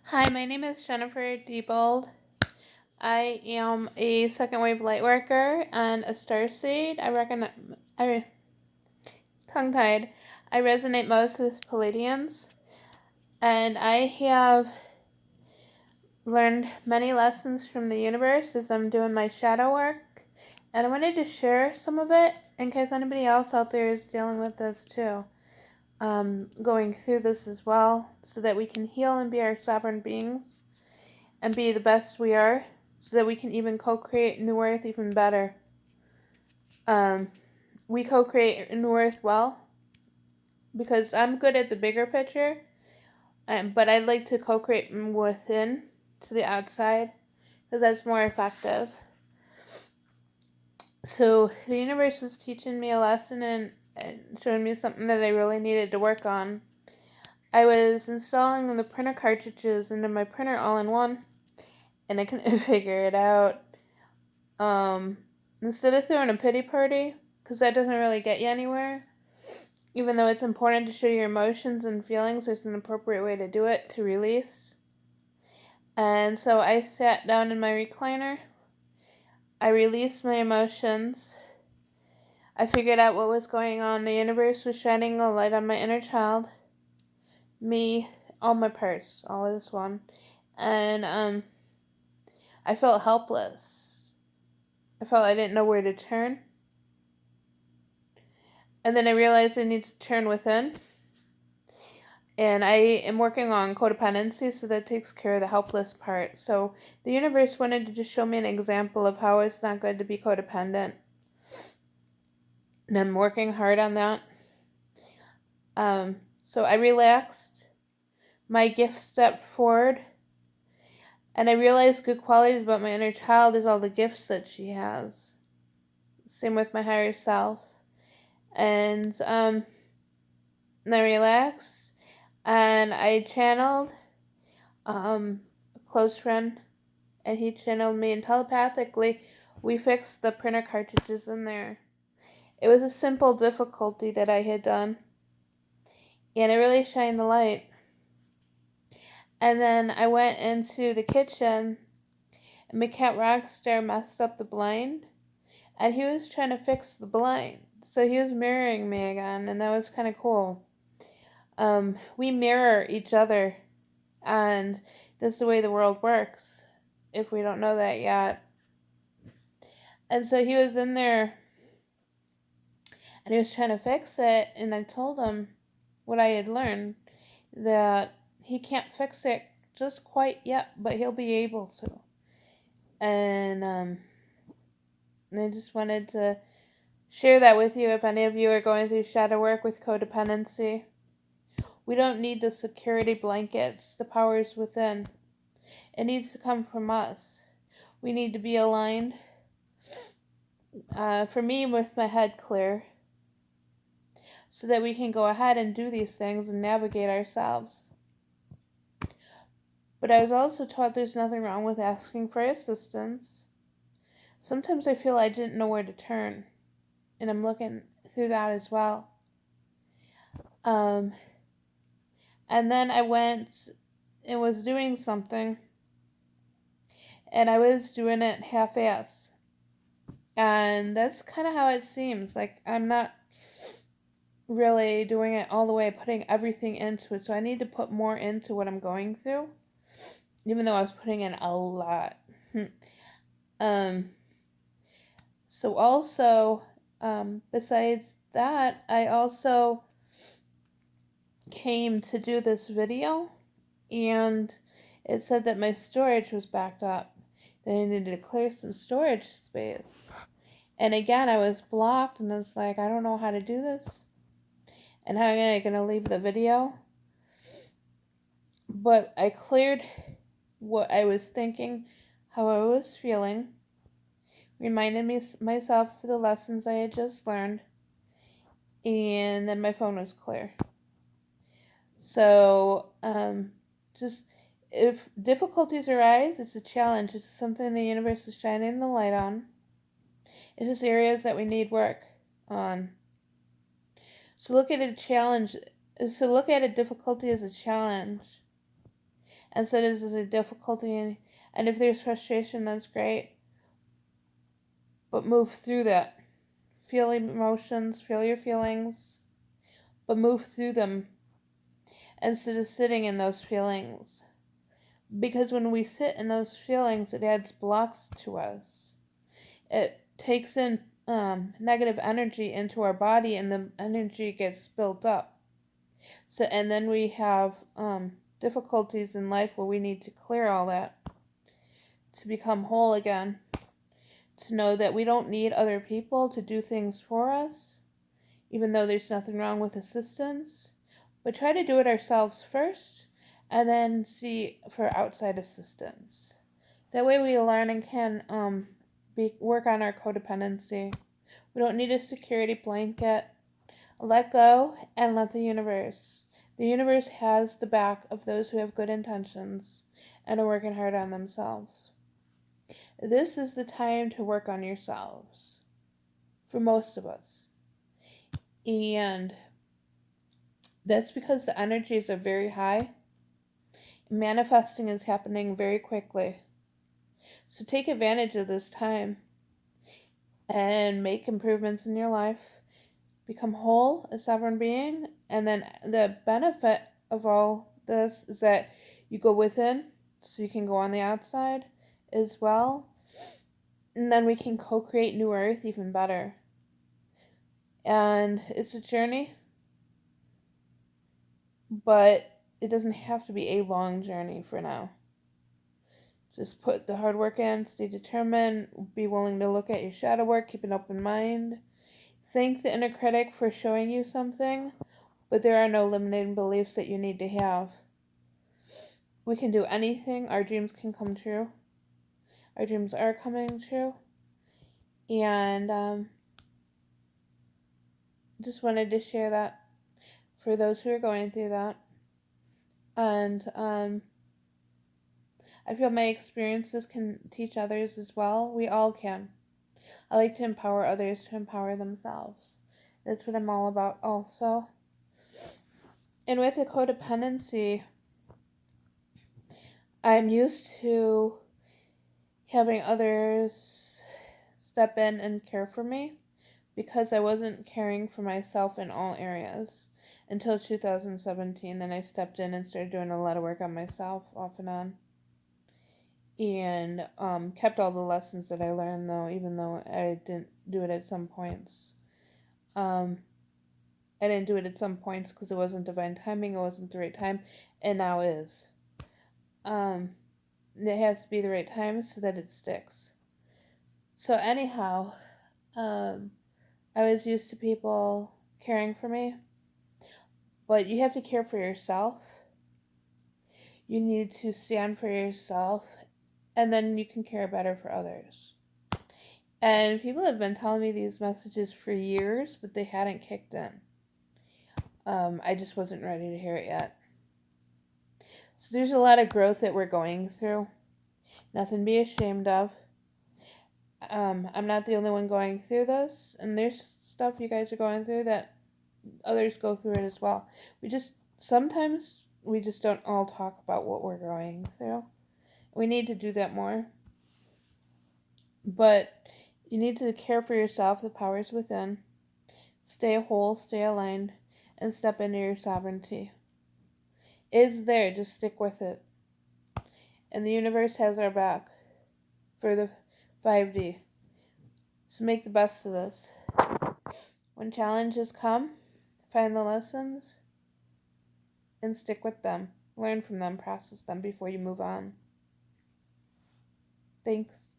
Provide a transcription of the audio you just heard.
Hi, my name is Jennifer Diebold. I am a second wave light worker and a starseed. I tongue tied. I resonate most with Palladians, and I have learned many lessons from the universe as I'm doing my shadow work. And I wanted to share some of it in case anybody else out there is dealing with this too. Going through this as well, so that we can heal and be our sovereign beings and be the best we are, so that we can even co-create New Earth even better. We co-create New Earth well because I'm good at the bigger picture, but I like to co-create within to the outside because that's more effective. So the universe was teaching me a lesson and showing me something that I really needed to work on. I was installing the printer cartridges into my printer all in one, and I couldn't figure it out. Instead of throwing a pity party, because that doesn't really get you anywhere, even though it's important to show your emotions and feelings, there's an appropriate way to do it to release. And so I sat down in my recliner. I released my emotions. I figured out what was going on. The universe was shining a light on my inner child, me, all my parts, all as one. And I felt helpless. I felt I didn't know where to turn. And then I realized I need to turn within. And I am working on codependency, so that takes care of the helpless part. So the universe wanted to just show me an example of how it's not good to be codependent. And I'm working hard on that. So I relaxed. My gift stepped forward. And I realized good qualities about my inner child is all the gifts that she has. Same with my higher self. And I relaxed. And I channeled a close friend, and he channeled me, and telepathically we fixed the printer cartridges in there. It was a simple difficulty that I had done, and it really shined the light. And then I went into the kitchen, and my cat Rockstar messed up the blind, and he was trying to fix the blind, so he was mirroring me again, and that was kind of cool. We mirror each other, and this is the way the world works, if we don't know that yet. And so he was in there, and he was trying to fix it, and I told him what I had learned, that he can't fix it just quite yet, but he'll be able to. And I just wanted to share that with you if any of you are going through shadow work with codependency. We don't need the security blankets. The power is within. It needs to come from us. We need to be aligned. For me, with my head clear, so that we can go ahead and do these things and navigate ourselves. But I was also taught there's nothing wrong with asking for assistance. Sometimes I feel I didn't know where to turn, and I'm looking through that as well. And then I went and was doing something, and I was doing it half-ass. And that's kind of how it seems. Like, I'm not really doing it all the way, putting everything into it. So I need to put more into what I'm going through, even though I was putting in a lot. So also, besides that, I also came to do this video, and it said that my storage was backed up, that I needed to clear some storage space. And again, I was blocked, and I was like, I don't know how to do this, and how am I going to leave the video? But I cleared what I was thinking, how I was feeling, reminded myself of the lessons I had just learned, and then my phone was clear. So, just if difficulties arise, it's a challenge. It's something the universe is shining the light on. It's just areas that we need work on. So look at a difficulty as a challenge. And so there's a difficulty, and if there's frustration, that's great. But move through that. Feel emotions, feel your feelings, but move through them instead of sitting in those feelings. Because when we sit in those feelings, it adds blocks to us. It takes in negative energy into our body, and the energy gets built up. So, and then we have difficulties in life where we need to clear all that to become whole again. To know that we don't need other people to do things for us, even though there's nothing wrong with assistance. But try to do it ourselves first, and then see for outside assistance. That way we learn and can work on our codependency. We don't need a security blanket. Let go and let the universe. The universe has the back of those who have good intentions and are working hard on themselves. This is the time to work on yourselves, for most of us. And that's because the energies are very high. Manifesting is happening very quickly. So take advantage of this time and make improvements in your life. Become whole, a sovereign being. And then the benefit of all this is that you go within, so you can go on the outside as well. And then we can co-create New Earth even better. And it's a journey, but it doesn't have to be a long journey for now. Just put the hard work in, stay determined, be willing to look at your shadow work, keep an open mind. Thank the inner critic for showing you something, but there are no limiting beliefs that you need to have. We can do anything. Our dreams can come true. Our dreams are coming true. And just wanted to share that for those who are going through that. And I feel my experiences can teach others as well. We all can. I like to empower others to empower themselves. That's what I'm all about also. And with the codependency, I'm used to having others step in and care for me because I wasn't caring for myself in all areas until 2017. Then I stepped in and started doing a lot of work on myself off and on. And kept all the lessons that I learned, though, even though I didn't do it at some points. I didn't do it at some points because it wasn't divine timing, it wasn't the right time, and now is. It has to be the right time so that it sticks. So anyhow, I was used to people caring for me, but you have to care for yourself. You need to stand for yourself, and then you can care better for others. And people have been telling me these messages for years, but they hadn't kicked in. I just wasn't ready to hear it yet. So there's a lot of growth that we're going through. Nothing to be ashamed of. I'm not the only one going through this, and there's stuff you guys are going through that others go through it as well. Sometimes we just don't all talk about what we're going through. We need to do that more. But you need to care for yourself, the powers within. Stay whole, stay aligned, and step into your sovereignty. It's there, just stick with it. And the universe has our back for the 5D. So make the best of this. When challenges come, find the lessons and stick with them. Learn from them, process them before you move on. Thanks.